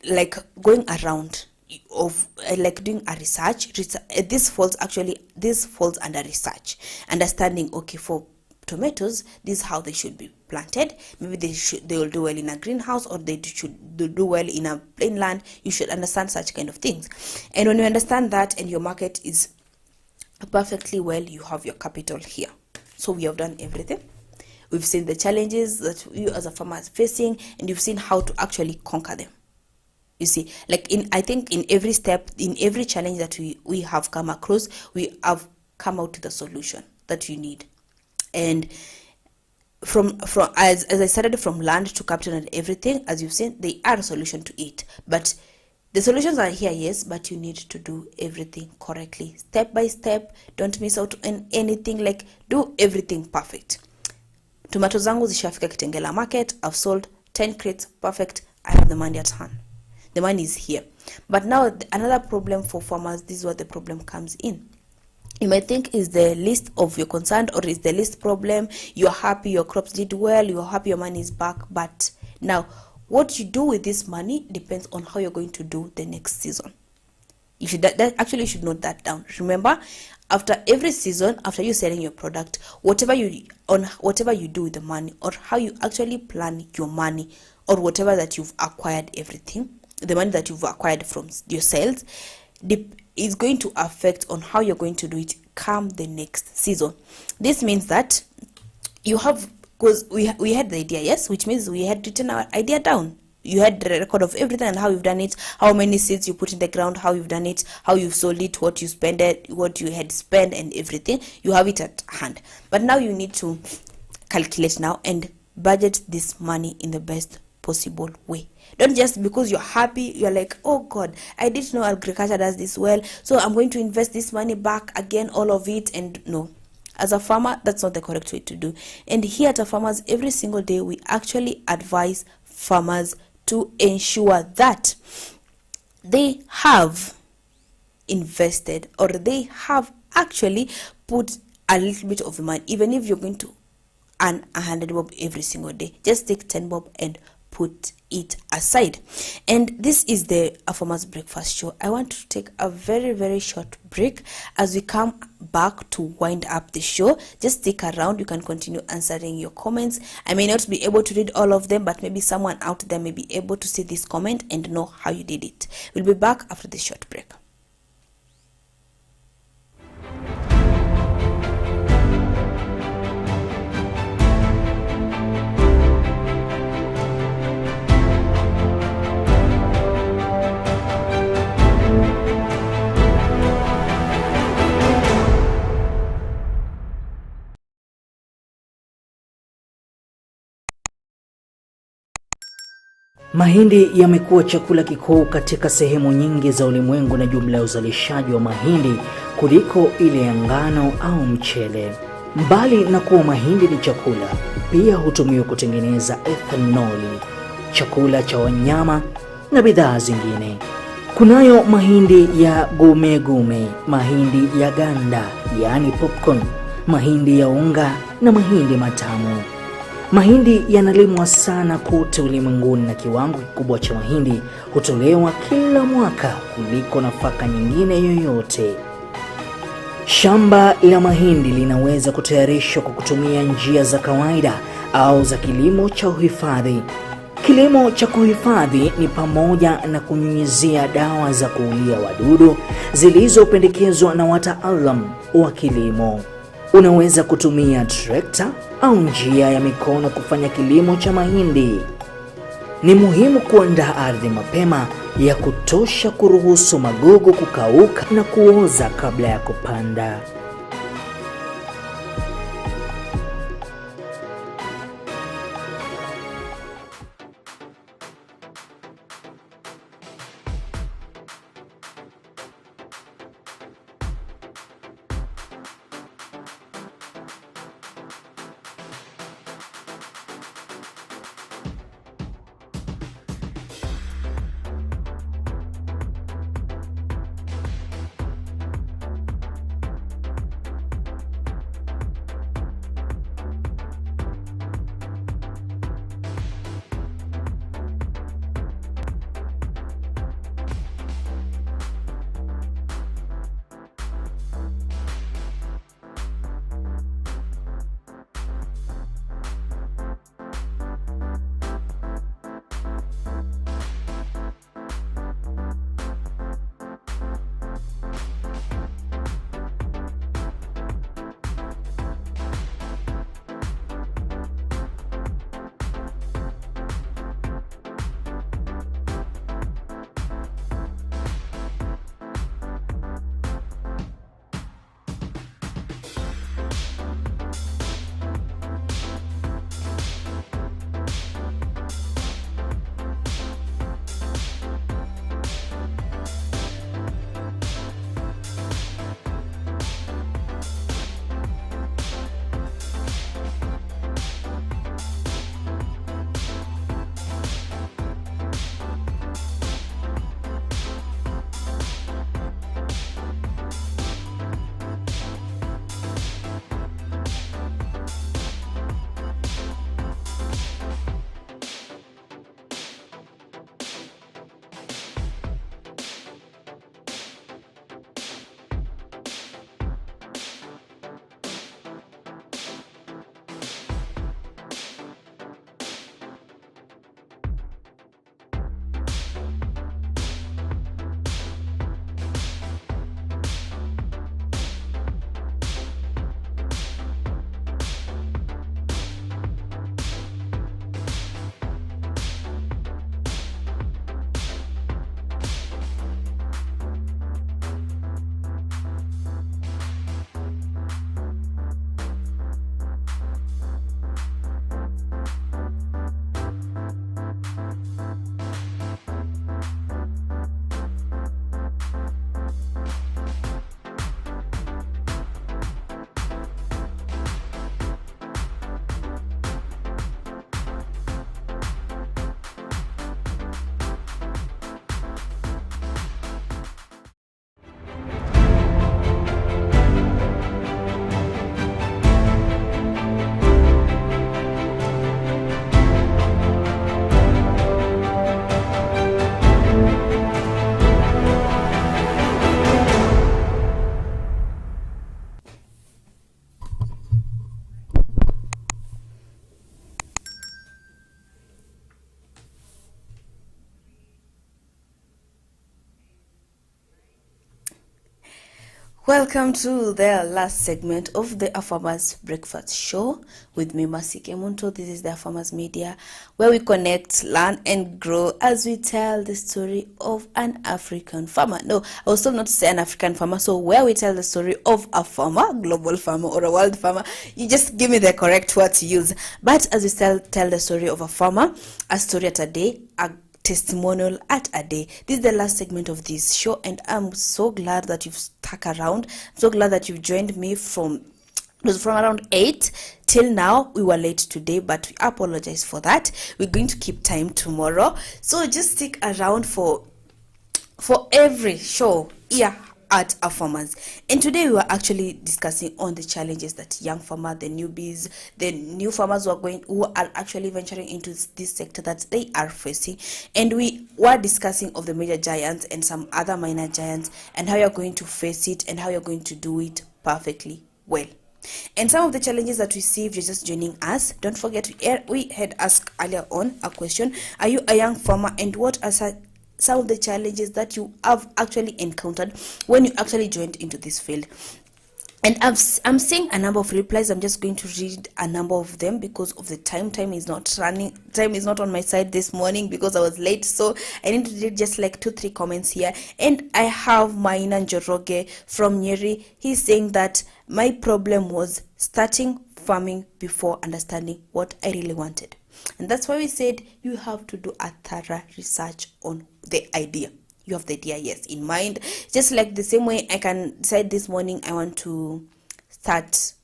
like going around of like doing a research. This falls under research, understanding, okay, for tomatoes, this is how they should be planted. Maybe they will do well in a greenhouse, or they should do well in a plain land. You should understand such kind of things. And when you understand that and your market is perfectly well, you have your capital here. So we have done everything. We've seen the challenges that you as a farmer is facing, and you've seen how to actually conquer them. You see, like I think in every step, in every challenge that we have come across, we have come out to the solution that you need. And from as I started from land to capital and everything, as you've seen, they are a solution to it. But the solutions are here, yes, but you need to do everything correctly, step by step. Don't miss out on anything. Like, do everything perfect. Tomato zangu zishafika Kitengela market. I've sold 10 crates, perfect. I have the money at hand. The money is here. But now another problem for farmers, this is where the problem comes in. You might think is the least of your concern, or is the least problem. You're happy your crops did well, you're happy your money is back. But now what you do with this money depends on how you're going to do the next season. You should actually should note that down. Remember, after every season, after you selling your product, whatever you do with the money, or how you actually plan your money, or whatever that you've acquired, everything, the money that you've acquired from your sales, is going to affect on how you're going to do it come the next season. This means that you have, because we had the idea, yes, which means we had written our idea down. You had the record of everything and how you've done it, how many seeds you put in the ground, how you've done it, how you've sold it, what you spent it, what you had spent, and everything. You have it at hand. But now you need to calculate now and budget this money in the best possible way. Don't just because you're happy, you're like, oh God, I didn't know agriculture does this well, so I'm going to invest this money back again, all of it. And no, as a farmer, that's not the correct way to do. And here at AFarmers, every single day we actually advise farmers to ensure that they have invested, or they have actually put a little bit of the money. Even if you're going to earn 100 bob every single day, just take 10 bob and put it aside. And this is the AFarmers Breakfast Show. I want to take a very, very short break. As we come back to wind up the show, just stick around. You can continue answering your comments. I may not be able to read all of them, but maybe someone out there may be able to see this comment and know how you did it. We'll be back after this short break. Mahindi yamekuwa chakula kikuu katika sehemu nyingi za ulimwengu, na jumla ya uzalishaji wa mahindi kuliko ile ya ngano au mchele. Mbali na kuwa mahindi ni chakula, pia hutumiwa kutengeneza ethanoli, chakula cha wanyama na bidhaa zingine. Kunayo mahindi ya gume, mahindi ya ganda, yani popcorn, mahindi ya unga na mahindi matamu. Mahindi yanalimwa sana kote ulimwenguni, na kiwango kikubwa cha mahindi hutolewa kila mwaka kuliko nafaka nyingine yoyote. Shamba la mahindi linaweza kutayarishwa kwa kutumia njia za kawaida au za kilimo cha uhifadhi. Kilimo cha kuhifadhi ni pamoja na kunyunyizia dawa za kuulia wadudu zilizopendekezwa na wataalamu wa kilimo. Unaweza kutumia trekta au njia ya mikono kufanya kilimo cha mahindi. Ni muhimu kuandaa ardhi mapema ya kutosha kuruhusu magugu kukauka na kuoza kabla ya kupanda. Welcome to the last segment of the AFarmers Breakfast Show with me, Mercy Kemunto. This is the AFarmers Media, where we connect, learn, and grow as we tell the story of an African farmer. No, I was told not to say an African farmer, so where we tell the story of a farmer, global farmer, or a world farmer, you just give me the correct word to use. But as we tell the story of a farmer, a story at a day, a testimonial at a day. This is the last segment of this show, and I'm so glad that you've stuck around. I'm so glad that you've joined me from around 8 till now. We were late today, but we apologize for that. We're going to keep time tomorrow, so just stick around for every show here at AFarmers. And today we were actually discussing on the challenges that young farmers, the newbies, the new farmers who are actually venturing into this sector that they are facing. And we were discussing of the major giants and some other minor giants and how you're going to face it and how you're going to do it perfectly well. And some of the challenges that we see if you're just joining us, don't forget we had asked earlier on a question: are you a young farmer, and what are some of the challenges that you have actually encountered when you actually joined into this field? And I'm seeing a number of replies. I'm just going to read a number of them because of the time. Time is not on my side this morning because I was late. So I need to read just like 2-3 comments here. And I have Maina Njoroge from Nyeri. He's saying that my problem was starting farming before understanding what I really wanted. And that's why we said you have to do a thorough research on the idea. You have the idea, yes, in mind. Just like the same way I can decide this morning I want to start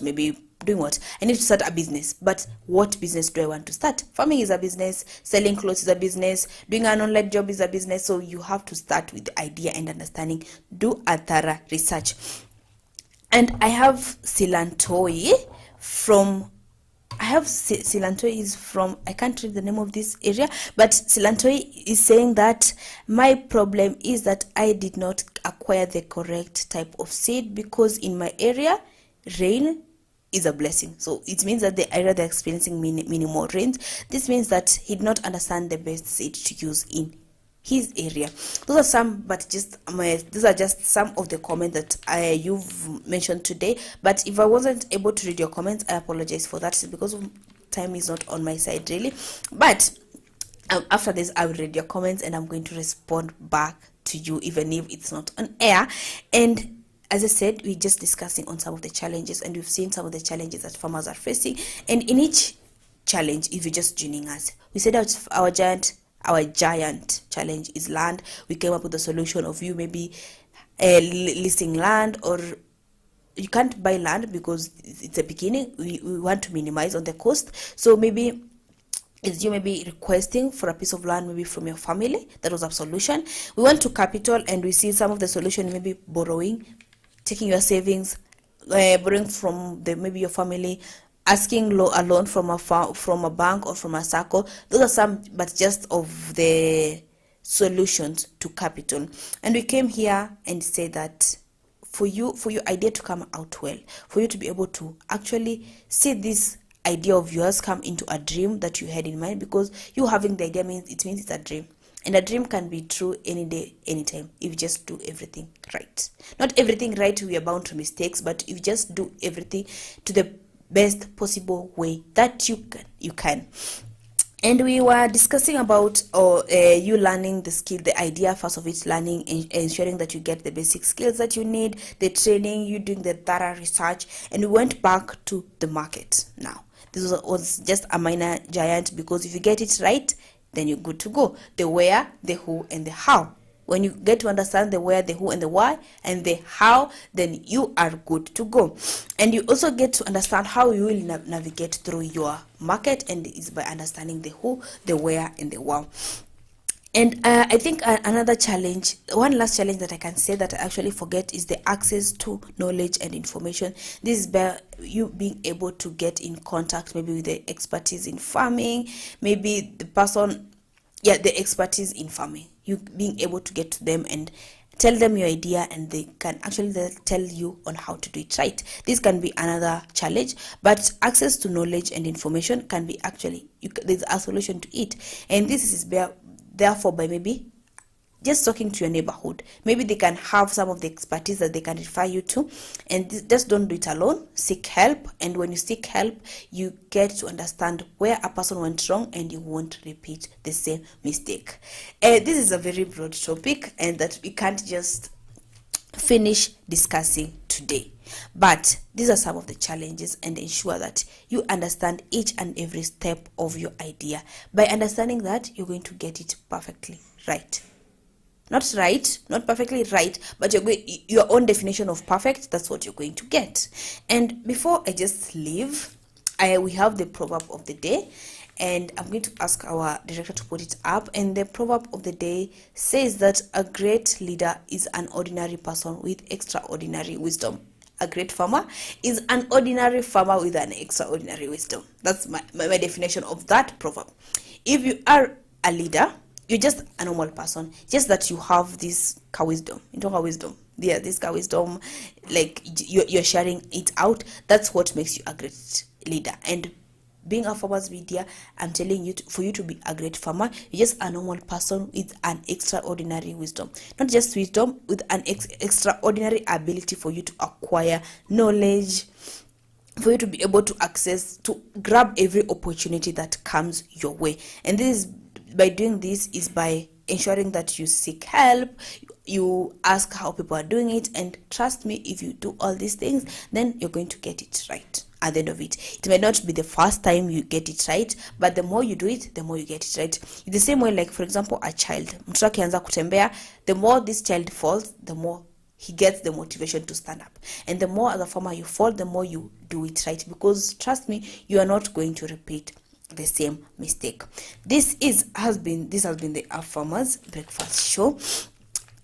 maybe doing what? I need to start a business. But what business do I want to start? Farming is a business. Selling clothes is a business. Doing an online job is a business. So you have to start with the idea and understanding. Do a thorough research. And I have Silantoi is from, I can't read the name of this area, but Silantoi is saying that my problem is that I did not acquire the correct type of seed because in my area, rain is a blessing. So it means that the area they're experiencing minimal rains. This means that he did not understand the best seed to use in his area. Those are some, but these are just some of the comments that you've mentioned today. But if I wasn't able to read your comments, I apologize for that because time is not on my side really. But after this, I will read your comments and I'm going to respond back to you even if it's not on air. And as I said, we're just discussing on some of the challenges, and we've seen some of the challenges that farmers are facing. And in each challenge, if you're just joining us, we said that our giant challenge is land. We came up with a solution of you maybe leasing land, or you can't buy land because it's a beginning. We want to minimize on the cost. So maybe it's you maybe requesting for a piece of land maybe from your family. That was a solution. We went to capital, and we see some of the solution, maybe borrowing, taking your savings, borrowing from maybe your family, asking a loan from a bank or from a circle. Those are some, but just of the solutions to capital. And we came here and said that for your idea to come out well, for you to be able to actually see this idea of yours come into a dream that you had in mind, because you having the idea means it's a dream. And a dream can be true any day, anytime, if you just do everything right. Not everything right, we are bound to mistakes, but if you just do everything to the best possible way that you can. And we were discussing about you learning the skill, the idea first of it, learning and ensuring that you get the basic skills that you need, the training, you doing the thorough research, and we went back to the market. Now this was just a minor giant, because if you get it right, then you're good to go. The where, the who, and the how. When you get to understand the where, the who, and the why, and the how, then you are good to go. And you also get to understand how you will navigate through your market, and it's by understanding the who, the where, and the wow. And I think another challenge, one last challenge that I can say that I actually forget, is the access to knowledge and information. This is by you being able to get in contact maybe with the expertise in farming, maybe the expertise in farming. You being able to get to them and tell them your idea, and they can actually tell you on how to do it right. This can be another challenge, but access to knowledge and information can be actually, there's a solution to it. And this is therefore by maybe just talking to your neighborhood. Maybe they can have some of the expertise that they can refer you to, and just don't do it alone. Seek help, and when you seek help, you get to understand where a person went wrong, and you won't repeat the same mistake. This is a very broad topic, and that we can't just finish discussing today. But these are some of the challenges, and ensure that you understand each and every step of your idea. By understanding that, you're going to get it perfectly right. Not perfectly right, but your own definition of perfect, that's what you're going to get. And before I just leave, we have the proverb of the day, and I'm going to ask our director to put it up. And the proverb of the day says that a great leader is an ordinary person with extraordinary wisdom. A great farmer is an ordinary farmer with an extraordinary wisdom. That's my definition of that proverb. If you are a leader, you're just a normal person, just that you have this wisdom. yeah, this kind of wisdom, like you're sharing it out. That's what makes you a great leader. And being a farmer's media, I'm telling you, for you to be a great farmer, you're just a normal person with an extraordinary wisdom. Not just wisdom, with an extraordinary ability for you to acquire knowledge, for you to be able to access, to grab every opportunity that comes your way. And this is, by doing this, is by ensuring that you seek help, you ask how people are doing it, and trust me, if you do all these things, then you're going to get it right. At the end of it, it may not be the first time you get it right, but the more you do it, the more you get it right. It's the same way, like for example, a child, mtoto akianza kutembea, the more this child falls, the more he gets the motivation to stand up. And the more as a farmer you fall, the more you do it right, because trust me, you are not going to repeat the same mistake. This has been the AFarmers Breakfast Show,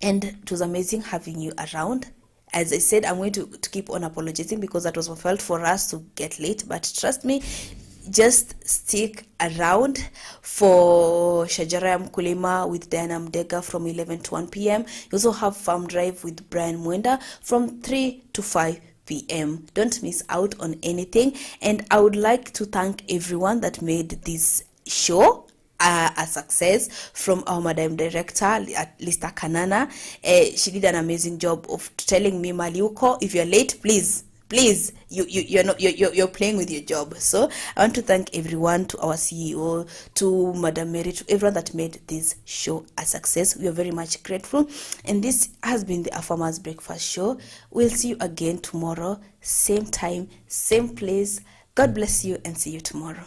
and it was amazing having you around. As I said, I'm going to keep on apologizing because that was my fault for us to get late, but trust me, just stick around for Shajara ya Mkulima with Diana Mdega from 11 to 1 p.m. You also have Farm Drive with Brian Mwenda from 3 to 5 p.m. Don't miss out on anything. And I would like to thank everyone that made this show a success, from our Madam Director, Lista Kanana. She did an amazing job of telling me, Maliuko, if you're late, please, you're playing with your job. So I want to thank everyone, to our CEO, to Madam Mary, to everyone that made this show a success. We are very much grateful. And this has been the AFarmers Breakfast Show. We'll see you again tomorrow, same time, same place. God bless you, and see you tomorrow.